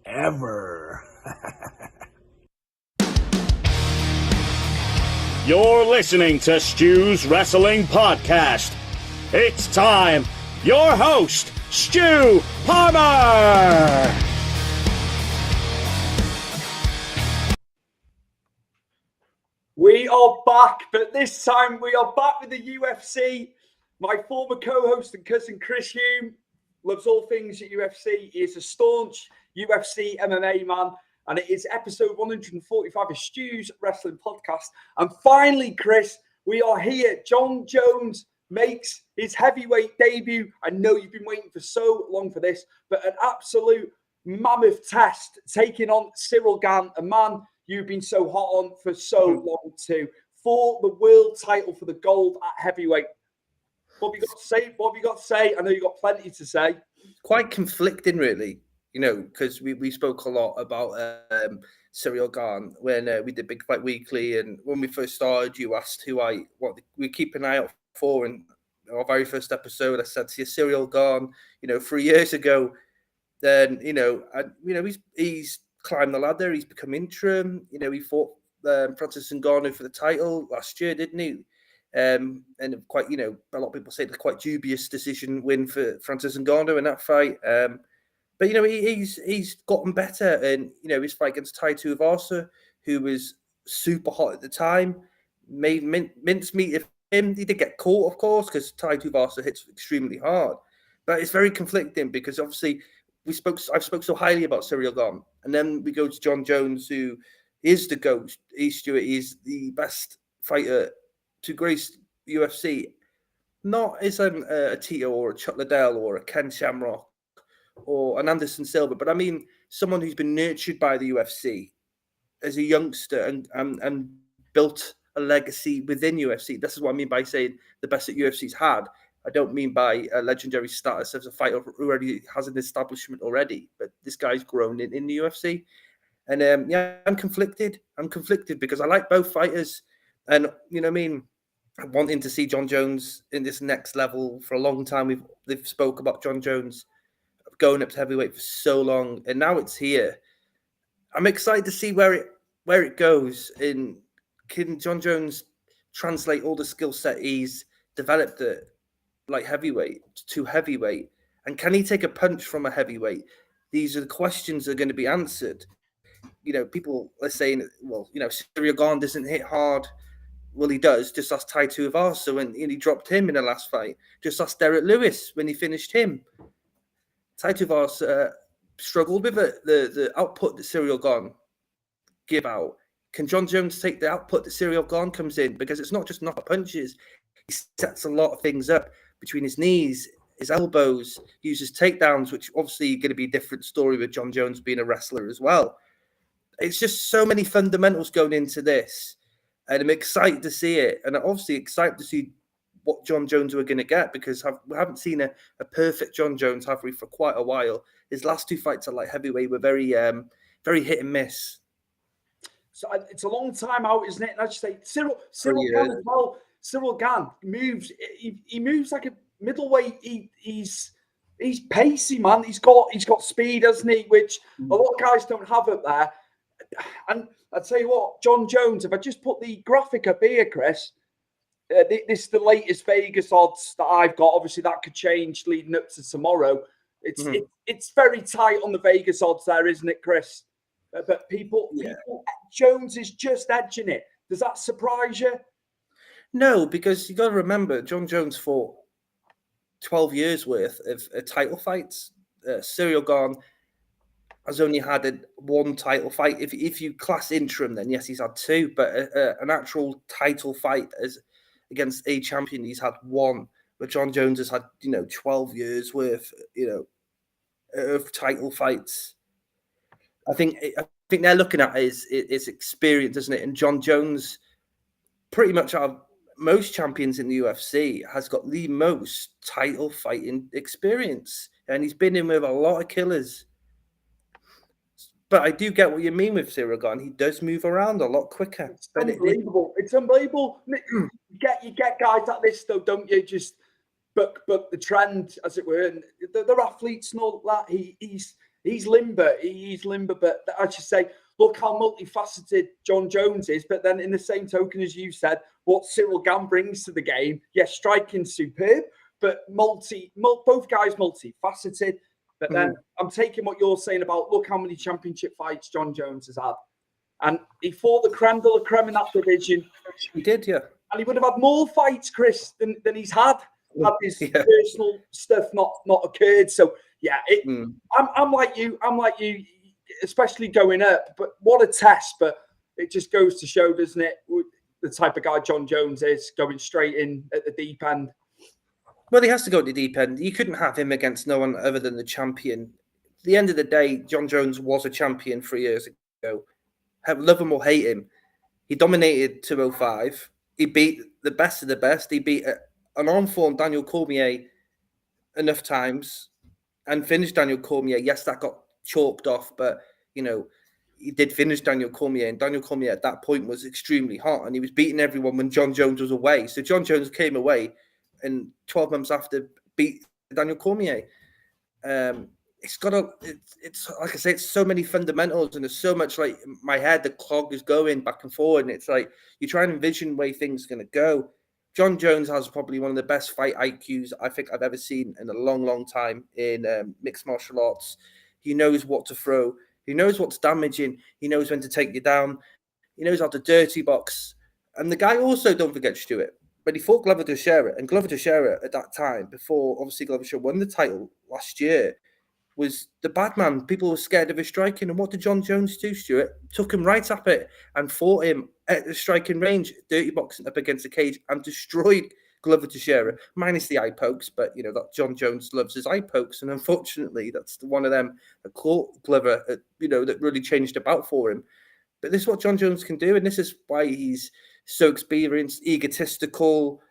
ever. You're listening to Stu's Wrestling Podcast. It's time. Your host, Stu Palmer. We are back, but this time we are back with the UFC. My former co-host and cousin Chris Hulme loves all things at UFC. He is a staunch UFC MMA man, and it is episode 145 of Stu's Wrestling Podcast. And finally, Chris, we are here. Jon Jones makes his heavyweight debut. I know you've been waiting for so long for this, but an absolute mammoth test taking on Cyril Gane, a man you've been so hot on for so long too, for the world title, for the gold at heavyweight. What have you got to say? What have you got to say? I know you've got plenty to say. Quite conflicting, really, because we spoke a lot about Cyril Gane when we did Big Fight Weekly, and when we first started, you asked what we keep an eye out for. In our very first episode, I said to you, Cyril Gane, 3 years ago. Then he's climbed the ladder. He's become interim. He fought Francis Ngannou for the title last year, didn't he? And quite, a lot of people say it's quite dubious decision win for Francis Ngannou in that fight. But he's gotten better, and his fight against Tai Tuivasa, who was super hot at the time, made mincemeat of him. He did get caught, of course, because Tai Tuivasa hits extremely hard. But it's very conflicting because obviously I've spoke so highly about Cyril Gane, and then we go to Jon Jones, who is the GOAT. He's the best fighter to grace UFC, not as a Tito or a Chuck Liddell or a Ken Shamrock or an Anderson Silva, but I mean someone who's been nurtured by the UFC as a youngster and built a legacy within UFC. This is what I mean by saying the best that UFC's had. I don't mean by a legendary status as a fighter who already has an establishment already, but this guy's grown in the UFC. And I'm conflicted. I'm conflicted because I like both fighters. And, I'm wanting to see Jon Jones in this next level for a long time. They've spoke about Jon Jones going up to heavyweight for so long, and now it's here. I'm excited to see where it goes. And can Jon Jones translate all the skill set he's developed at like heavyweight to heavyweight, and can he take a punch from a heavyweight? These are the questions that are going to be answered. People are saying, well, Cyril Gane doesn't hit hard. Well, he does. Just ask Tai Tuivasa when he dropped him in the last fight. Just ask Derek Lewis when he finished him. Tai Tuivasa struggled with the output that Cyril Gane give out. Can Jon Jones take the output that Cyril Gane comes in? Because it's not just knockout punches. He sets a lot of things up between his knees, his elbows, uses takedowns, which obviously going to be a different story with Jon Jones being a wrestler as well. It's just so many fundamentals going into this, and I'm excited to see it. And I'm obviously excited to see what Jon Jones we're going to get, because we haven't seen a perfect Jon Jones, have we, for quite a while. His last two fights at light heavyweight were very hit and miss. So it's a long time out, isn't it? And I just say Cyril Gane as well. Cyril Gane moves. He moves like a middleweight. He's pacey, man. He's got speed, hasn't he? Which a lot of guys don't have up there. And I tell you what, Jon Jones. If I just put the graphic up here, Chris, this is the latest Vegas odds that I've got. Obviously, that could change leading up to tomorrow. It's very tight on the Vegas odds there, isn't it, Chris? But people, Jones is just edging it. Does that surprise you? No, because you got to remember, Jon Jones fought 12 years worth of title fights. Cyril Gane has only had one title fight. If you class interim, then yes, he's had two. But an actual title fight against a champion, he's had one. But Jon Jones has had 12 years worth of title fights. I think they're looking at his experience, isn't it? And Jon Jones, pretty much out of most champions in the UFC, has got the most title fighting experience, and he's been in with a lot of killers. But I do get what you mean with Cyril Gane. He does move around a lot quicker. It's unbelievable. It's unbelievable. You get guys like this, though, don't you? Just book the trend, as it were. And they're athletes and all that. He's he's limber. He's limber, but I should say, look how multifaceted Jon Jones is. But then, in the same token, as you said, what Cyril Gane brings to the game, yes, striking superb, but both guys multifaceted. But then I'm taking what you're saying about look how many championship fights Jon Jones has had. And he fought the creme de la creme in that division. He did, yeah. And he would have had more fights, Chris, than he's had his personal stuff not occurred. So, yeah, I'm like you. I'm like you, especially going up. But what a test. But it just goes to show, doesn't it, the type of guy Jon Jones is, going straight in at the deep end. Well, he has to go at the deep end. You couldn't have him against no one other than the champion. At the end of the day, Jon Jones was a champion 3 years ago. Love him or hate him, he dominated 205. He beat the best of the best. He beat an on-form Daniel Cormier enough times and finished Daniel Cormier. Yes, that got chalked off, but, you know, he did finish Daniel Cormier, and Daniel Cormier at that point was extremely hot, and he was beating everyone when Jon Jones was away. So Jon Jones came away and 12 months after beat Daniel Cormier. It's like I say, it's so many fundamentals, and there's so much, like, my head, the clog is going back and forward, and it's like you try and envision where things are going to go. Jon Jones has probably one of the best fight IQs I think I've ever seen in a long, long time in mixed martial arts. He knows what to throw. He knows what's damaging. He knows when to take you down. He knows how to dirty box. And the guy also, don't forget, Stuart, when he fought Glover Teixeira, and Glover Teixeira at that time, before obviously Glover Teixeira won the title last year, was the bad man. People were scared of his striking. And what did Jon Jones do, Stuart? Took him right up it and fought him at the striking range, dirty boxing up against the cage, and destroyed Glover Teixeira, minus the eye pokes. But, you know, that Jon Jones loves his eye pokes. And unfortunately, that's one of them that caught Glover, that really changed about for him. But this is what Jon Jones can do. And this is why he's so experienced, egotistical,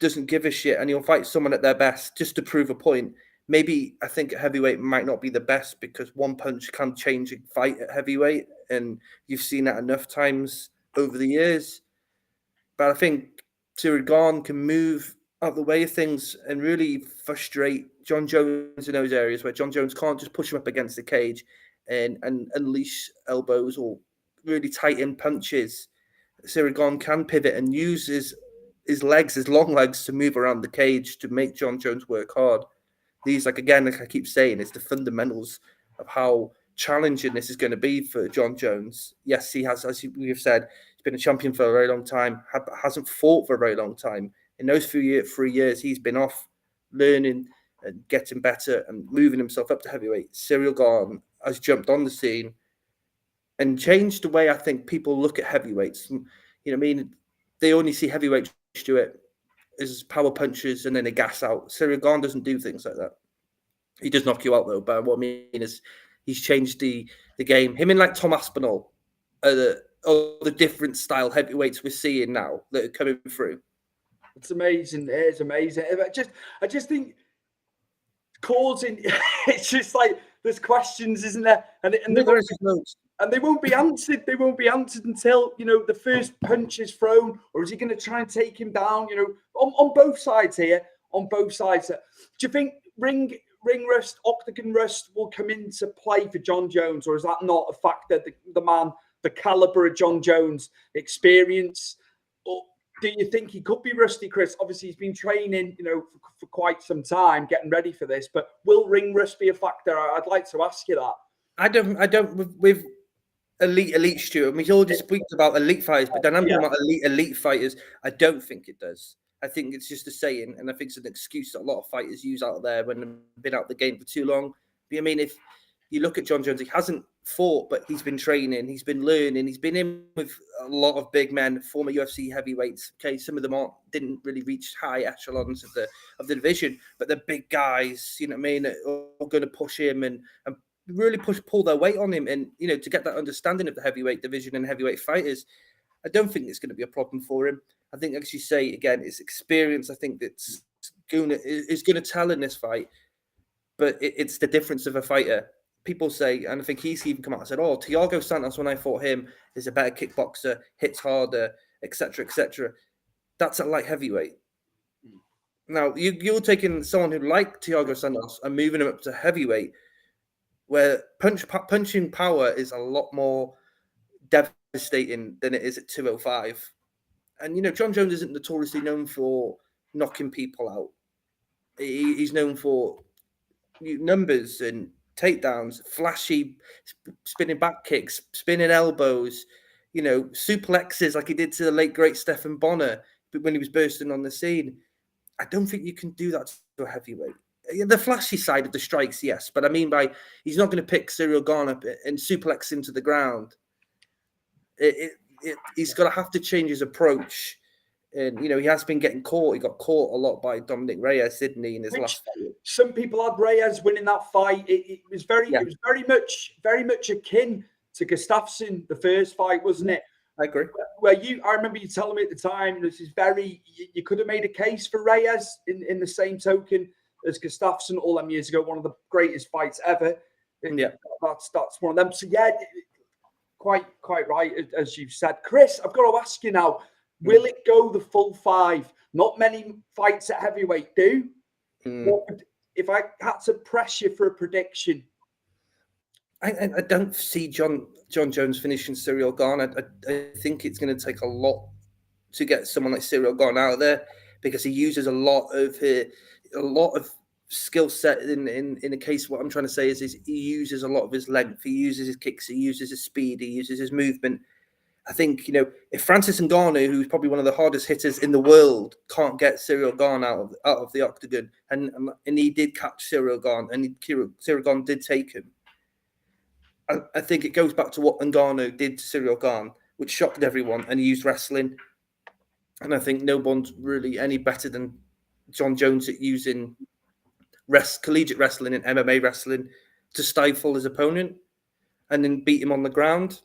doesn't give a shit. And he'll fight someone at their best just to prove a point. Maybe I think heavyweight might not be the best because one punch can change a fight at heavyweight. And you've seen that enough times over the years. But I think Cyril Gane can move out the way of things and really frustrate Jon Jones in those areas where Jon Jones can't just push him up against the cage and unleash elbows or really tighten punches. Cyril Gane can pivot and use his legs, his long legs, to move around the cage to make Jon Jones work hard. These, like I keep saying, it's the fundamentals of how challenging this is going to be for Jon Jones. Yes, he has, as we've said, he's been a champion for a very long time, hasn't fought for a very long time. In those 3 years, he's been off learning and getting better and moving himself up to heavyweight. Cyril Gane has jumped on the scene and changed the way I think people look at heavyweights. You know what I mean? They only see heavyweight Stuart as power punches and then they gas out. Cyril Gane doesn't do things like that. He does knock you out though, but what I mean is he's changed the game. Him and like Tom Aspinall are the different style heavyweights we're seeing now that are coming through. It's amazing. It is amazing. I just think causing it's just like there's questions, isn't there? And they won't be answered. They won't be answered until, the first punch is thrown, or is he going to try and take him down? On both sides here, on both sides. Do you think ring rust, octagon rust will come into play for Jon Jones, or is that not a factor? The man, the caliber of Jon Jones, experience, or do you think he could be rusty, Chris? Obviously, he's been training, for quite some time, getting ready for this. But will ring rust be a factor? I'd like to ask you that. I don't. With elite Stuart, we all just speak about elite fighters, but then I'm talking about elite fighters. I don't think it does. I think it's just a saying, and I think it's an excuse that a lot of fighters use out there when they've been out the game for too long. But I mean, if you look at Jon Jones, he hasn't fought, but he's been training, he's been learning, he's been in with a lot of big men, former UFC heavyweights. Okay, some of them didn't really reach high echelons of the division, but the big guys, you know what I mean, are going to push him and really pull their weight on him, and to get that understanding of the heavyweight division and heavyweight fighters. I don't think it's going to be a problem for him. I think, as you say, again, it's experience. I think that's going to tell in this fight, but it's the difference of a fighter. People say, and I think he's even come out and said, "Oh, Thiago Santos, when I fought him, is a better kickboxer, hits harder, etc., etc." That's at light heavyweight. Now you're taking someone who like Thiago Santos and moving him up to heavyweight. where punching power is a lot more devastating than it is at 205. And, Jon Jones isn't notoriously known for knocking people out. He's known for numbers and takedowns, flashy spinning back kicks, spinning elbows, suplexes like he did to the late, great Stephen Bonner when he was bursting on the scene. I don't think you can do that to a heavyweight. The flashy side of the strikes, yes, but I mean by he's not going to pick Cyril Gane up and suplex him to the ground. He's got to have to change his approach. And, he has been getting caught. He got caught a lot by Dominic Reyes, didn't he, in his last fight? Some people had Reyes winning that fight. It was very much akin to Gustafsson, the first fight, wasn't it? I agree. I remember you telling me at the time, this is you could have made a case for Reyes in the same token as Gustafsson all them years ago, one of the greatest fights ever. Yeah. That's one of them. So, yeah, quite right, as you've said. Chris, I've got to ask you now, will it go the full 5? Not many fights at heavyweight do. If I had to press you for a prediction? I don't see Jon Jones finishing Cyril Gane. I think it's going to take a lot to get someone like Cyril Gane out of there, because he uses a lot of skill set. In the case, what I'm trying to say is he uses a lot of his length, he uses his kicks, he uses his speed, he uses his movement. I think, if Francis Ngannou, who's probably one of the hardest hitters in the world, can't get Cyril Gane out of the octagon, and he did catch Cyril Gane, and Cyril Gane did take him. I think it goes back to what Ngannou did to Cyril Gane, which shocked everyone, and he used wrestling. And I think no one's really any better than Jon Jones at using collegiate wrestling and MMA wrestling to stifle his opponent and then beat him on the ground.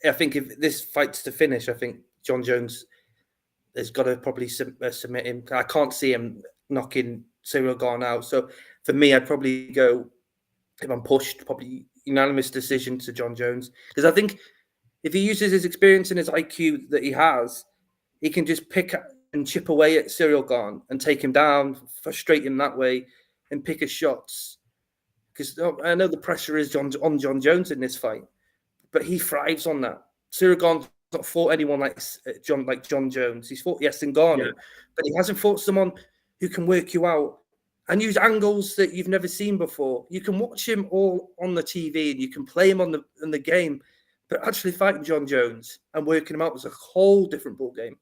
I think if this fight's to finish, I think Jon Jones has got to probably submit him. I can't see him knocking Cyril Gane out. So for me, I'd probably go, if I'm pushed, probably unanimous decision to Jon Jones. Because I think if he uses his experience and his IQ that he has, he can just pick and chip away at Cyril Gane and take him down, frustrate him that way, and pick his shots. Because I know the pressure is on Jon Jones in this fight, but he thrives on that. Cyril Gane's not fought anyone like Jon Jones. He's fought Ngannou, but he hasn't fought someone who can work you out and use angles that you've never seen before. You can watch him all on the TV and you can play him on the game, but actually fighting Jon Jones and working him out was a whole different ball game.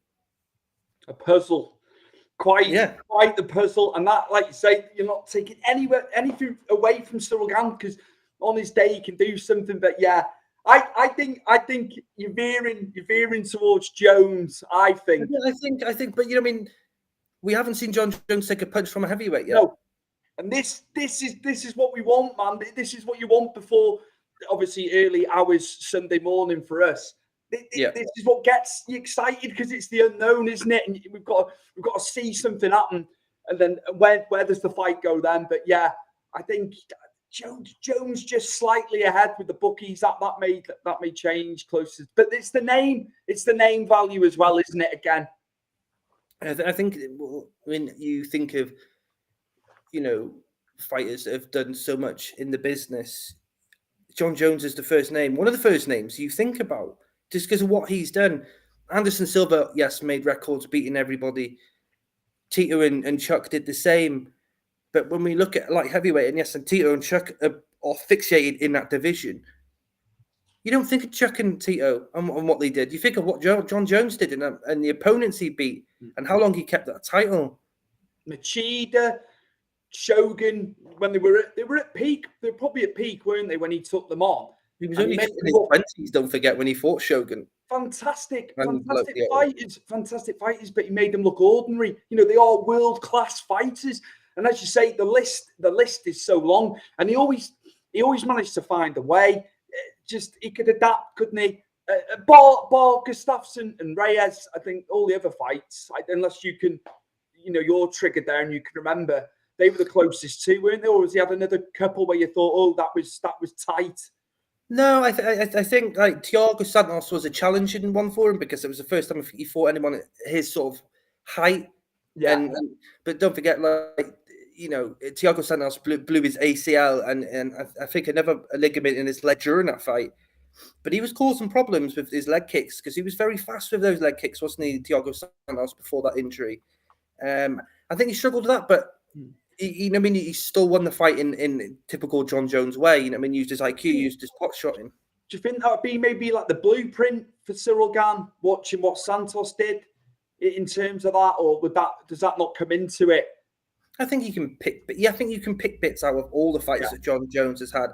A puzzle, quite the puzzle, and that, like you say, you're not taking anything away from Cyril Gane, because on his day he can do something. But yeah, I think you're veering towards Jones. I think, but we haven't seen Jon Jones take a punch from a heavyweight yet. No, and this is what we want, man. This is what you want before, obviously, early hours Sunday morning for us. This is what gets you excited, because it's the unknown, isn't it? And we've got to see something happen, and then where does the fight go then? But yeah, I think Jones just slightly ahead with the bookies. That may change closer, but it's the name value as well, isn't it? Again, I think when you think of fighters that have done so much in the business, Jon Jones is the first name, one of the first names you think about, just because of what he's done. Anderson Silva, yes, made records, beating everybody. Tito and Chuck did the same. But when we look at light heavyweight, and yes, and Tito and Chuck are fixated in that division, you don't think of Chuck and Tito and what they did. You think of what Jon Jones did and the opponents he beat and how long he kept that title. Machida, Shogun, when they were at peak, they were probably at peak, weren't they, when he took them on? He was only in his 20s, don't forget, when he fought Shogun. Fantastic fighters, but he made them look ordinary. They are world-class fighters. And as you say, the list is so long, and he always managed to find a way. Just he could adapt, couldn't he? Bar Gustafsson and Reyes, I think all the other fights, unless you can, you're triggered there and you can remember, they were the closest to, weren't they? Or has he had another couple where you thought, oh, that was tight? No, I think like Thiago Santos was a challenging one for him, because it was the first time he fought anyone at his sort of height. Yeah. But don't forget, like, Thiago Santos blew his ACL and I think another ligament in his leg during that fight. But he was causing problems with his leg kicks because he was very fast with those leg kicks, wasn't he, Thiago Santos, before that injury? I think he struggled with that, but he still won the fight in typical Jon Jones way. Used his IQ, used his pot shotting. Do you think that would be maybe like the blueprint for Cyril Gane, watching what Santos did in terms of that, or does that not come into it? I think you can pick bits out of all the fights that Jon Jones has had.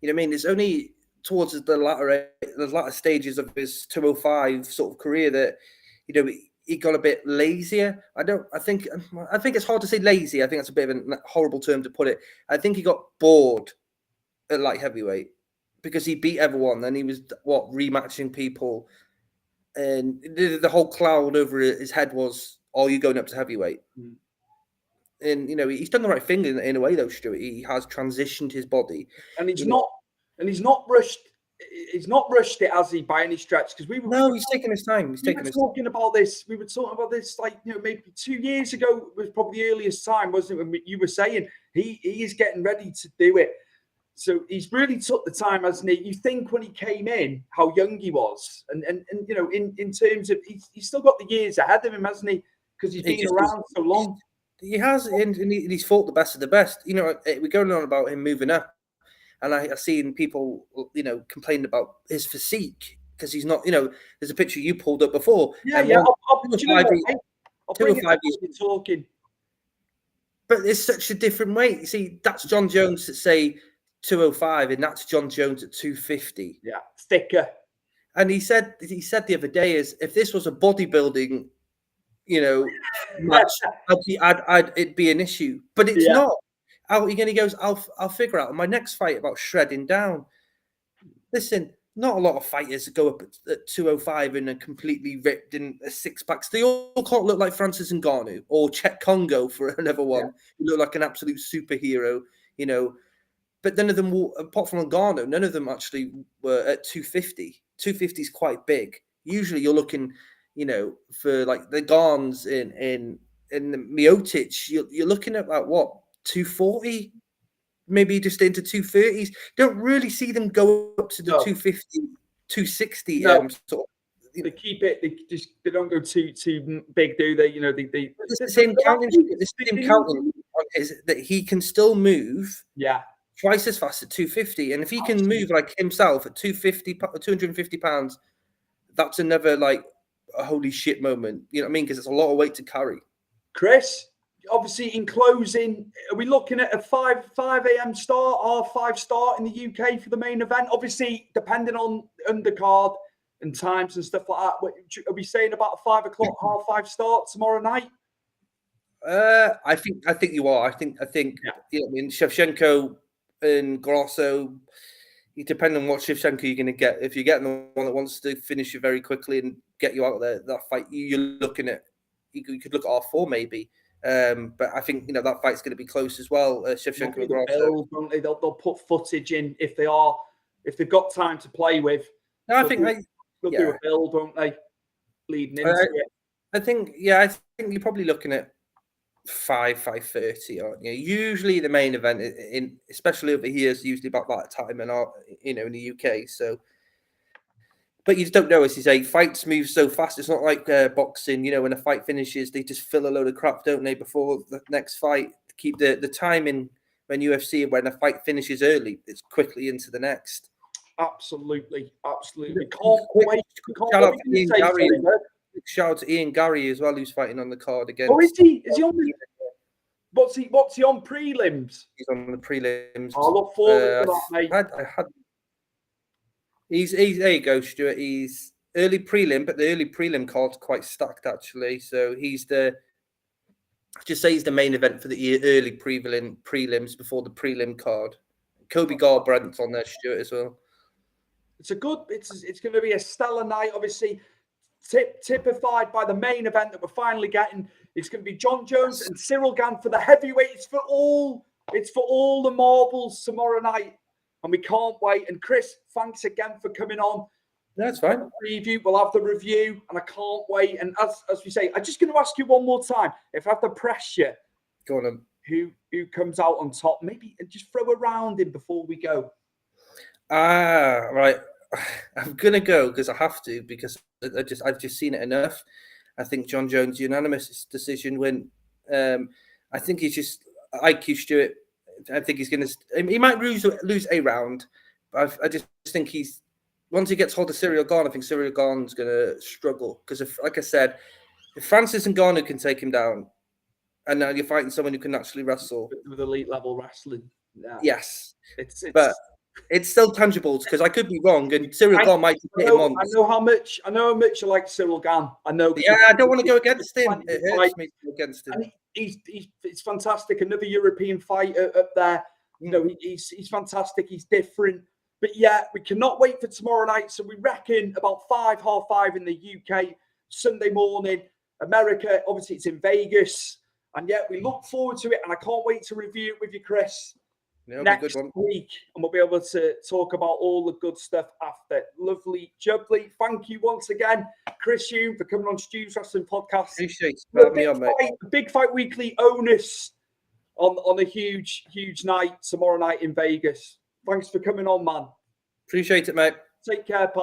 It's only towards the latter stages of his 205 sort of career that he got a bit lazier. I think it's hard to say lazy. I think that's a bit of a horrible term to put it. I think he got bored at light heavyweight because he beat everyone and he was rematching people, and the whole cloud over his head was, "Oh, you going up to heavyweight?" And he's done the right thing in a way, though, Stuart. He has transitioned his body, and he's not rushed. He's not rushed it, has he, by any stretch? Because he's taking his time. We were talking about this like maybe 2 years ago was probably the earliest time, wasn't it? When you were saying he is getting ready to do it. So he's really took the time, hasn't he? You think when he came in, how young he was, and in terms of he's still got the years ahead of him, hasn't he? Because he's been around so long. He has, and he's fought the best of the best. We're going on about him moving up, and I've seen people, complain about his physique because he's not. There's a picture you pulled up before. Yeah. I'll bring it up as you're talking. But it's such a different weight. You see, that's Jon Jones at say 205, and that's Jon Jones at 250. Yeah, thicker. And he said the other day is if this was a bodybuilding, match, it'd be an issue. But it's not. He goes, I'll figure out in my next fight about shredding down. Listen, not a lot of fighters go up at 205 and are completely ripped in a six-packs. They all can't look like Francis Ngannou or Chet Congo for another one. You look like an absolute superhero, But none of them, apart from Ngannou, none of them actually were at 250. 250 is quite big. Usually you're looking, for like the Ganes in the Miocic, you're looking at like what, 240? Maybe just into 230s. Don't really see them go up to the 250, 260. Sort of, they keep it. They don't go too big, do they? It's the same counting. On his that he can still move. Yeah. Twice as fast at 250, and if he can move like himself at 250 pounds, that's another like a holy shit moment. You know what I mean? Because it's a lot of weight to carry. Chris, obviously, in closing, are we looking at a 5 a.m. start, R5 start in the UK for the main event? Obviously, depending on undercard and times and stuff like that. Are we saying about a 5 o'clock, R5 start tomorrow night? I think you are. I think. Shevchenko and Grosso, depending on what Shevchenko you're going to get. If you're getting the one that wants to finish you very quickly and get you out of there, that fight, you're looking at. You could look at R4 maybe. But I think that fight's going to be close as well. Shevchenko and Grosso. They'll put footage in if they've got time to play with. No, I think they'll do a build, won't they? Leading into it. I think you're probably looking at 5:30, aren't you? Usually the main event, especially over here, is usually about that time, and in the UK. So, but you just don't know, as you say, fights move so fast. It's not like boxing. When a fight finishes, they just fill a load of crap, don't they, before the next fight to keep the timing. When UFC, when a fight finishes early, it's quickly into the next. Absolutely. Shout out to Ian Gary as well, who's fighting on the card again. Oh, is he? Is he on the? What's he on prelims? He's on the prelims. I look forward to that, mate. There you go, Stuart. He's early prelim, but the early prelim card's quite stacked actually. So he's the main event for the early prelims before the prelim card. Kobe Garbrandt's on there, Stuart, as well. It's going to be a stellar night, obviously. Typified by the main event that we're finally getting. It's going to be Jon Jones and Cyril Gane for the heavyweight. It's for all the marbles tomorrow night, and we can't wait. And Chris, thanks again for coming on. That's fine. We'll have the review, and I can't wait. And as we say, I'm just going to ask you one more time. If I have to press you, go on. who comes out on top. Maybe just throw a round in before we go. Right. I'm gonna go because I have to, because I've just seen it enough. I think Jon Jones unanimous decision win. I think he's just IQ Stewart. I think he's gonna. He might lose a round, but I just think he's once he gets hold of Cyril Gane, I think Cyril Gane's gonna struggle because like I said, if Francis and Gane can take him down, and now you're fighting someone who can actually wrestle with elite level wrestling. Yeah. Yes, it's but it's still tangible because I could be wrong, and Cyril Gane might hit him on. I know how much I like Cyril Gane. I know. Yeah, I don't want to go against him. It hurts me to go against him. And it's fantastic. Another European fighter up there. You know, he's fantastic. He's different. But yeah, we cannot wait for tomorrow night. So we reckon about 5:30 in the UK, Sunday morning. America, obviously, it's in Vegas. And yeah, we look forward to it. And I can't wait to review it with you, Chris. Next week, and we'll be able to talk about all the good stuff after. Lovely, jubbly. Thank you once again, Chris Hulme, for coming on Stu's Wrestling Podcast. Appreciate it. Big Fight Weekly onus on a huge night tomorrow night in Vegas. Thanks for coming on, man. Appreciate it, mate. Take care, pal.